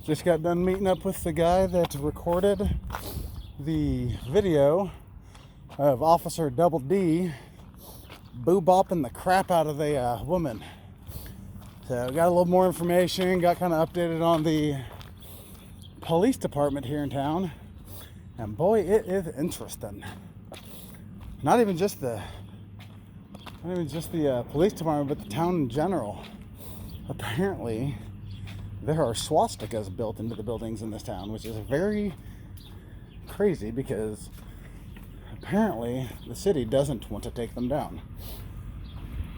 Just got done meeting up with the guy that recorded the video of Officer Double D boo-bopping the crap out of a woman. So got a little more information, got kind of updated on the police department here in town. And boy, it is interesting. Not even just the police department, but the town in general. Apparently, there are swastikas built into the buildings in this town, which is very crazy because apparently the city doesn't want to take them down.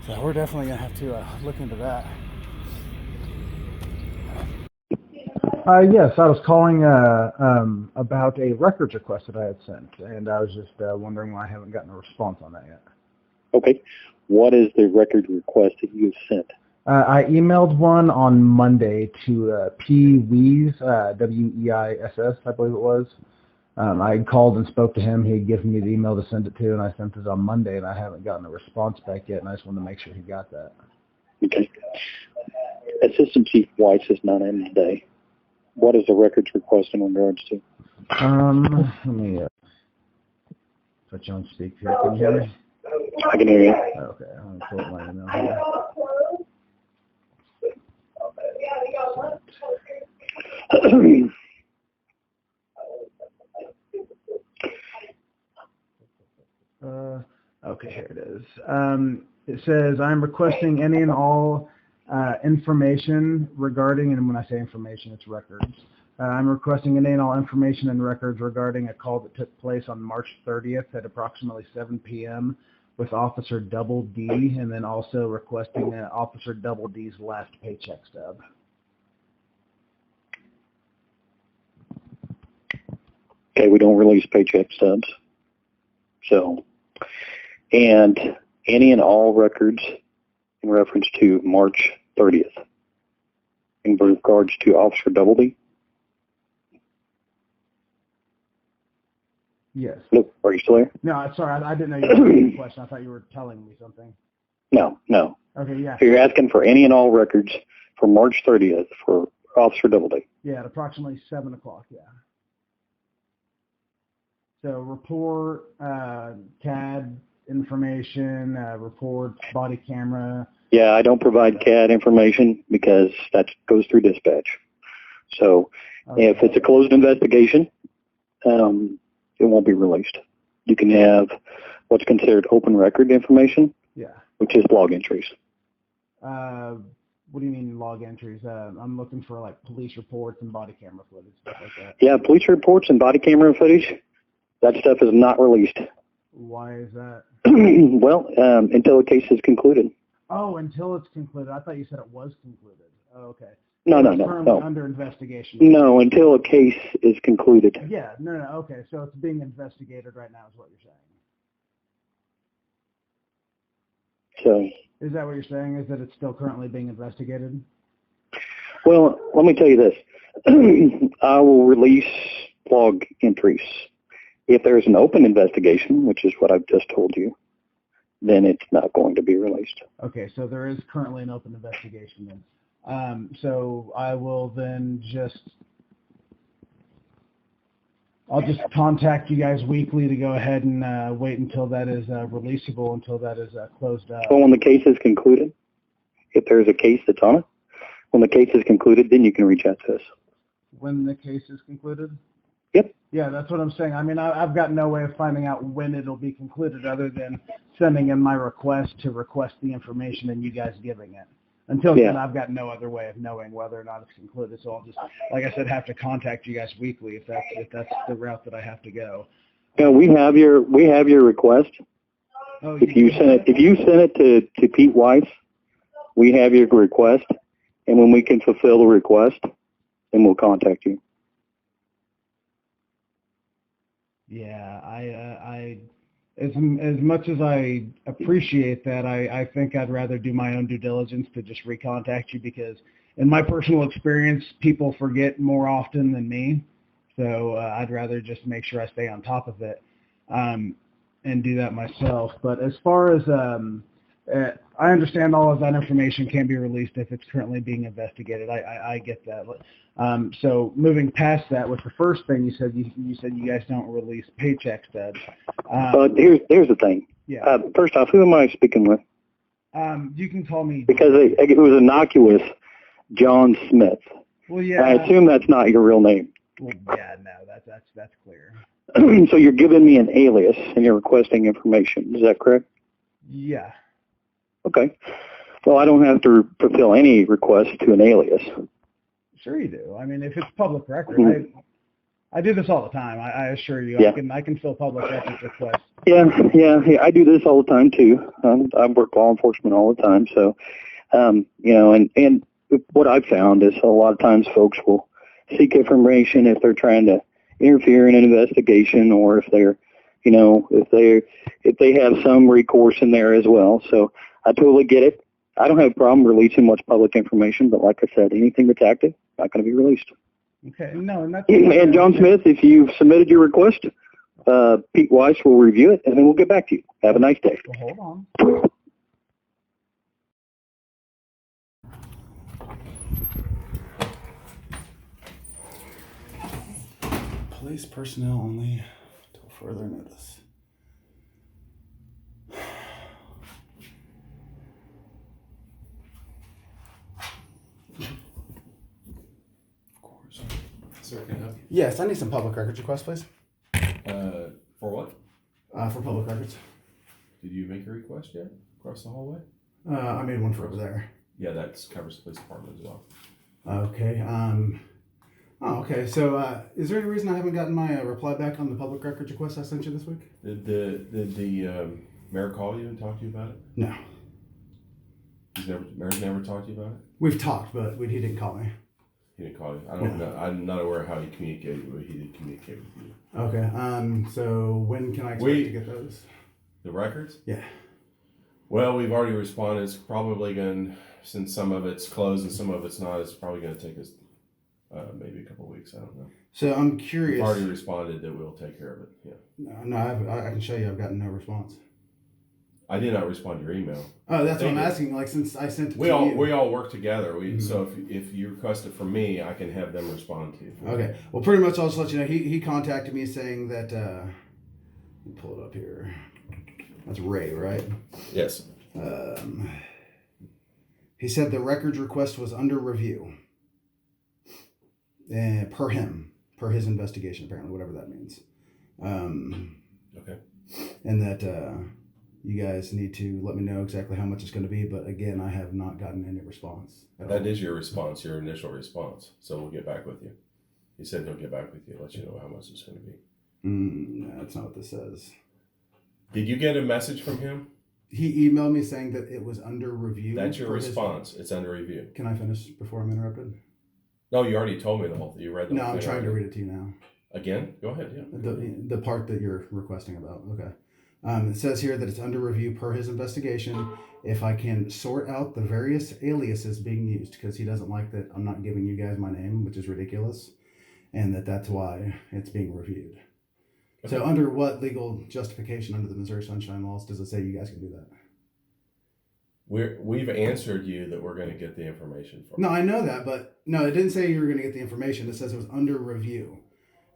So we're definitely going to have to look into that. Yes, I was calling about a records request that I had sent, and I was just wondering why I haven't gotten a response on that yet. Okay. What is the record request that you've sent? I emailed one on Monday to P. Weiss, W-E-I-S-S, I believe it was. I called and spoke to him. He had given me the email to send it to, and I sent it on Monday, and I haven't gotten a response back yet, and I just wanted to make sure he got that. Okay. Assistant Chief Weiss is not in today. What is the records request in regards to? Let me put you on speak here. Can you hear me? I can hear you. Okay, I'm going to pull up my email here. Okay, here it is. It says, I'm requesting any and all information regarding, and when I say information, it's records. I'm requesting any and all information and records regarding a call that took place on March 30th at approximately 7 p.m. with Officer Double D, and then also requesting Officer Double D's last paycheck stub. Okay, we don't release paycheck stubs. So, and any and all records in reference to March 30th in regards to Officer Double D? Yes. Look, are you still there? No, sorry, I didn't know you were asking a question. I thought you were telling me something. No. Okay, yeah. So you're asking for any and all records for March 30th for Officer Double D? Yeah, at approximately 7 o'clock, yeah. So report, CAD information, reports, body camera. Yeah, I don't provide CAD information because that goes through dispatch. So if it's a closed investigation, it won't be released. You can have what's considered open record information, which is log entries. What do you mean log entries? I'm looking for like police reports and body camera footage, stuff like that. Yeah, police reports and body camera footage, that stuff is not released. Why is that? Well, until a case is concluded. Oh, until it's concluded. I thought you said it was concluded. Oh, okay. No. Currently under investigation. No, until a case is concluded. Yeah, no, okay. So it's being investigated right now is what you're saying. So. Is that what you're saying, is that it's still currently being investigated? Well, let me tell you this. I will release log entries. If there's an open investigation, which is what I've just told you, then it's not going to be released. Okay, so there is currently an open investigation then. So I will then I'll just contact you guys weekly to go ahead and wait until that is releasable, until that is closed up. Well, when the case is concluded, if there's a case that's on it, when the case is concluded, then you can reach out to us. When the case is concluded? Yep. Yeah, that's what I'm saying. I mean, I've got no way of finding out when it'll be concluded other than sending in my request to request the information and you guys giving it. Until then, I've got no other way of knowing whether or not it's concluded. So I'll just, like I said, have to contact you guys weekly if that's the route that I have to go. Yeah, we have your request. Oh, if you send it to Pete Weiss, we have your request, and when we can fulfill the request, then we'll contact you. Yeah, I as much as I appreciate that, I think I'd rather do my own due diligence to just recontact you because in my personal experience, people forget more often than me. So I'd rather just make sure I stay on top of it and do that myself. But as far as I understand all of that information can't be released if it's currently being investigated. I get that. So moving past that, with the first thing you said you guys don't release paycheck stubs. Here's the thing. Yeah. First off, who am I speaking with? You can call me. Because it was innocuous, John Smith. Well, yeah. I assume that's not your real name. Well, yeah, no, that's clear. So you're giving me an alias and you're requesting information. Is that correct? Yeah. Okay. Well, I don't have to fulfill any request to an alias. Sure you do. I mean, if it's public record, I do this all the time. I assure you, yeah. I can fill public record requests. Yeah. I do this all the time too. I work law enforcement all the time, so and what I've found is a lot of times folks will seek information if they're trying to interfere in an investigation, or if they're, if they have some recourse in there as well. So I totally get it. I don't have a problem releasing much public information, but like I said, anything that's active, not going to be released. Okay, no, and that's... And John Smith, if you've submitted your request, Pete Weiss will review it, and then we'll get back to you. Have a nice day. Well, hold on. Police personnel only until further notice. Of course. Sir, can I help you? Yes, I need some public records requests, please. For what? For public records. Did you make a request yet across the hallway? I made one for over there. Yeah, that covers the police department as well. Okay. Okay. So, is there any reason I haven't gotten my reply back on the public records request I sent you this week? Did the mayor call you and talk to you about it? No. Mayor's never talked to you about it? We've talked, but he didn't call me. He didn't call you. I don't know. I'm not aware how he communicated, but he did communicate with you. Okay. So when can I expect to get those? The records? Yeah. Well, we've already responded. It's probably going, since some of it's closed and some of it's not, it's probably going to take us maybe a couple of weeks. I don't know. So I'm curious. We've already responded that we'll take care of it. Yeah. No, I can show you. I've gotten no response. I did not respond to your email. Oh, that's what I'm asking. Like, since I sent it we to all you. we all work together. So if you request it from me, I can have them respond to you. Okay. Well, pretty much I'll just let you know. He contacted me saying that. Let me pull it up here. That's Ray, right? Yes. He said the records request was under review. Per his investigation, apparently, whatever that means. Okay. And that you guys need to let me know exactly how much it's going to be. But again, I have not gotten any response. That is your response, your initial response. So we'll get back with you. He said he'll get back with you, let you know how much it's going to be. No, that's not what this says. Did you get a message from him? He emailed me saying that it was under review. That's your response. It's under review. Can I finish before I'm interrupted? No, you already told me the whole thing. You read the whole thing. No, I'm trying to read it to you now. Again? Go ahead, yeah. The part that you're requesting about. Okay. It says here that it's under review per his investigation. If I can sort out the various aliases being used, because he doesn't like that I'm not giving you guys my name, which is ridiculous, and that's why it's being reviewed. Okay. So under what legal justification under the Missouri Sunshine Laws does it say you guys can do that? We've answered you that we're going to get the information from you. No, I know that, but no, it didn't say you were going to get the information. It says it was under review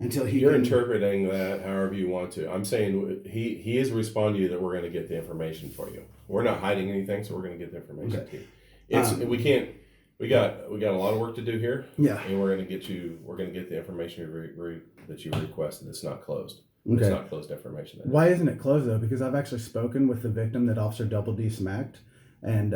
until he. You're interpreting that however you want to. I'm saying he has responded to you that we're going to get the information for you. We're not hiding anything, so we're going to get the information to you. We can't. We got a lot of work to do here. Yeah. And we're going to get the information that you requested. It's not closed. Okay. It's not closed information. Why isn't it closed though? Because I've actually spoken with the victim that Officer Double D smacked, and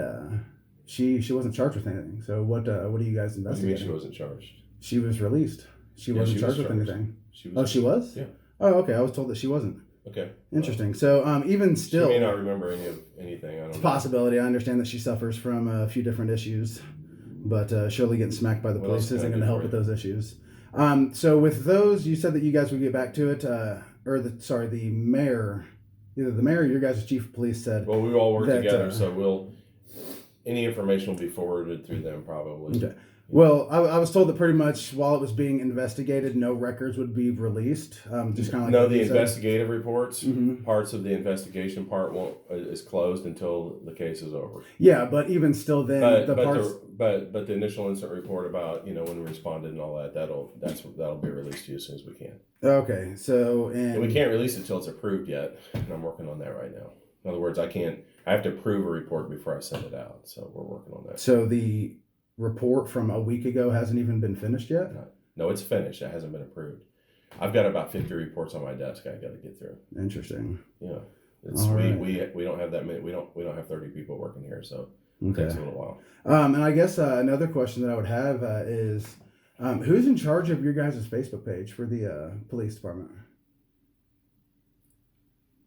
she wasn't charged with anything. So what are you guys investigating? What do you mean she wasn't charged? She was released. She wasn't charged with anything. She was. She was? Yeah. Oh, okay. I was told that she wasn't. Okay. Interesting. So even still, she may not remember anything. I don't know. It's a possibility. I understand that she suffers from a few different issues, but surely getting smacked by the police isn't going to help with those issues. So with those, you said that you guys would get back to it, the mayor, either the mayor or your guys' chief of police said. Well, we all work together, so any information will be forwarded through them probably. Okay. Well, I was told that pretty much while it was being investigated, no records would be released. Just kind of like No, what the you said. investigative reports, Mhm. parts of the investigation part is closed until the case is over. Yeah, but even still, then But the initial incident report about when we responded and all that that'll be released to you as soon as we can. Okay, so And we can't release it till it's approved yet, and I'm working on that right now. In other words, I have to approve a report before I send it out, so we're working on that. So the report from a week ago hasn't even been finished yet? No, it's finished. It hasn't been approved. I've got about 50 reports on my desk I got to get through. Interesting. Yeah, we don't have that many. We don't have 30 people working here, so it takes a little while. And I guess another question that I would have is, who's in charge of your guys' Facebook page for the police department?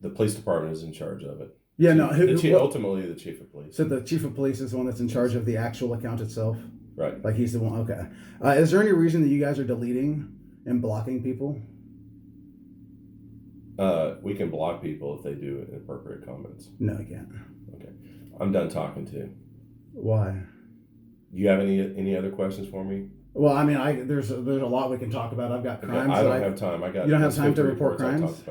The police department is in charge of it. Yeah, ultimately the chief of police. So the chief of police is the one that's in charge of the actual account itself? Right. Like he's the one, okay. Is there any reason that you guys are deleting and blocking people? We can block people if they do inappropriate comments. No, you can't. Okay. I'm done talking to you. Why? You have any other questions for me? Well, I mean, there's a lot we can talk about. I've got crimes. I don't have time. You don't have time to report crimes?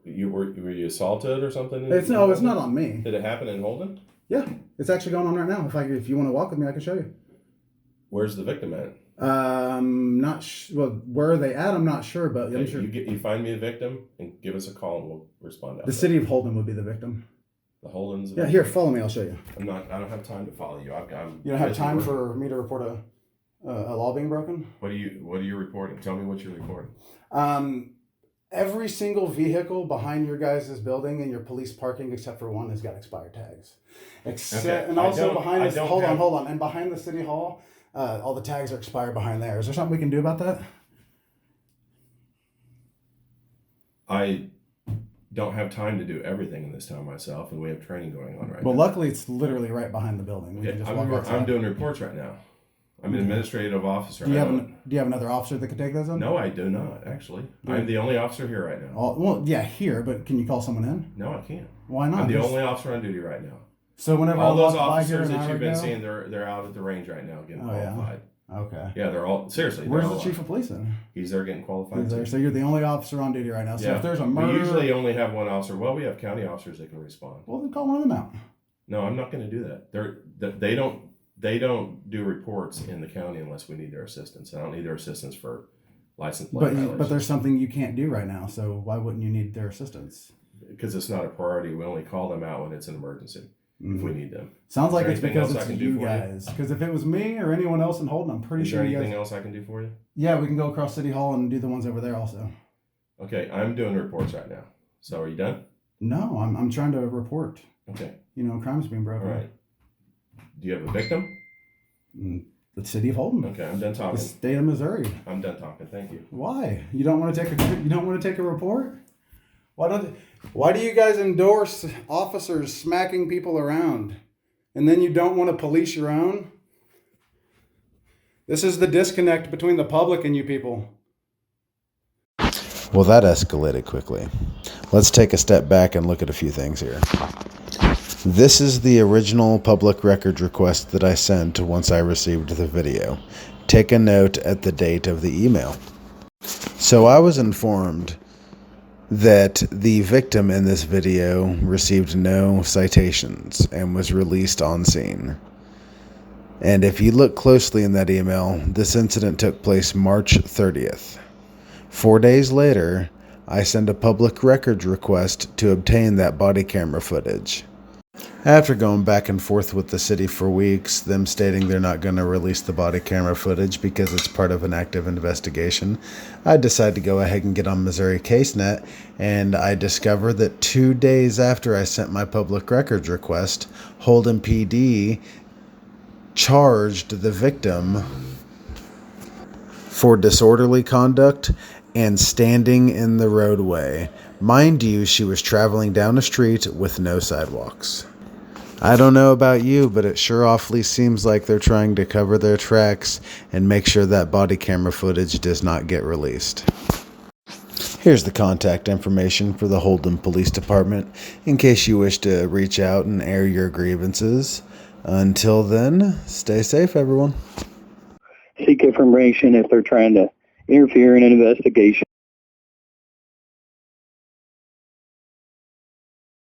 Were you assaulted or something? It's not on me. Did it happen in Holden? Yeah, it's actually going on right now. If you want to walk with me, I can show you. Where's the victim at? Well, where are they at? I'm not sure, but I'm sure. You find me a victim and give us a call and we'll respond. The city of Holden would be the victim. The Holden's. Yeah, here, follow me. I'll show you. I don't have time to follow you. You don't have time for me to report a law being broken? What are you reporting? Tell me what you're reporting. Every single vehicle behind your guys' building and your police parking, except for one, has got expired tags. And also behind this, hold on. And behind the city hall, all the tags are expired behind there. Is there something we can do about that? I don't have time to do everything in this town myself, and we have training going on right now. Well, luckily, it's literally right behind the building. We can just walk outside. I'm doing reports right now. I'm an administrative officer. Do you have another officer that could take those on? No, I do not, actually. I'm the only officer here right now. Well, yeah, here, but can you call someone in? No, I can't. Why not? I'm the only officer on duty right now. So whenever all those officers that you've been seeing, they're out at the range right now getting qualified. Yeah. Okay. Yeah, they're all seriously. Where's the chief of police then? He's there getting qualified. So you're the only officer on duty right now. So if there's a murder, we usually only have one officer. Well, we have county officers that can respond. Well, then call one of them out. No, I'm not going to do that. They don't do reports in the county unless we need their assistance. I don't need their assistance for license plate violations. But there's something you can't do right now. So why wouldn't you need their assistance? Because it's not a priority. We only call them out when it's an emergency. If we need them. Sounds like it's because it's you guys. Because if it was me or anyone else in Holden, I'm pretty sure you guys... Is there anything else I can do for you? Yeah, we can go across City Hall and do the ones over there also. Okay, I'm doing reports right now. So are you done? No, I'm trying to report. Okay. Crimes being broken. All right. Do you have a victim? The city of Holden. Okay, I'm done talking. The state of Missouri. I'm done talking. Thank you. Why? You don't want to take a report? Why do you guys endorse officers smacking people around? And then you don't want to police your own? This is the disconnect between the public and you people. Well, that escalated quickly. Let's take a step back and look at a few things here. This is the original public records request that I sent once I received the video. Take a note at the date of the email. So I was informed that the victim in this video received no citations and was released on scene. And if you look closely in that email, this incident took place March 30th. 4 days later, I sent a public records request to obtain that body camera footage. After going back and forth with the city for weeks, them stating they're not going to release the body camera footage because it's part of an active investigation, I decided to go ahead and get on Missouri CaseNet, and I discovered that 2 days after I sent my public records request, Holden PD charged the victim for disorderly conduct and standing in the roadway. Mind you, she was traveling down a street with no sidewalks. I don't know about you, but it sure awfully seems like they're trying to cover their tracks and make sure that body camera footage does not get released. Here's the contact information for the Holden Police Department in case you wish to reach out and air your grievances. Until then, stay safe, everyone. seek information if they're trying to interfere in an investigation.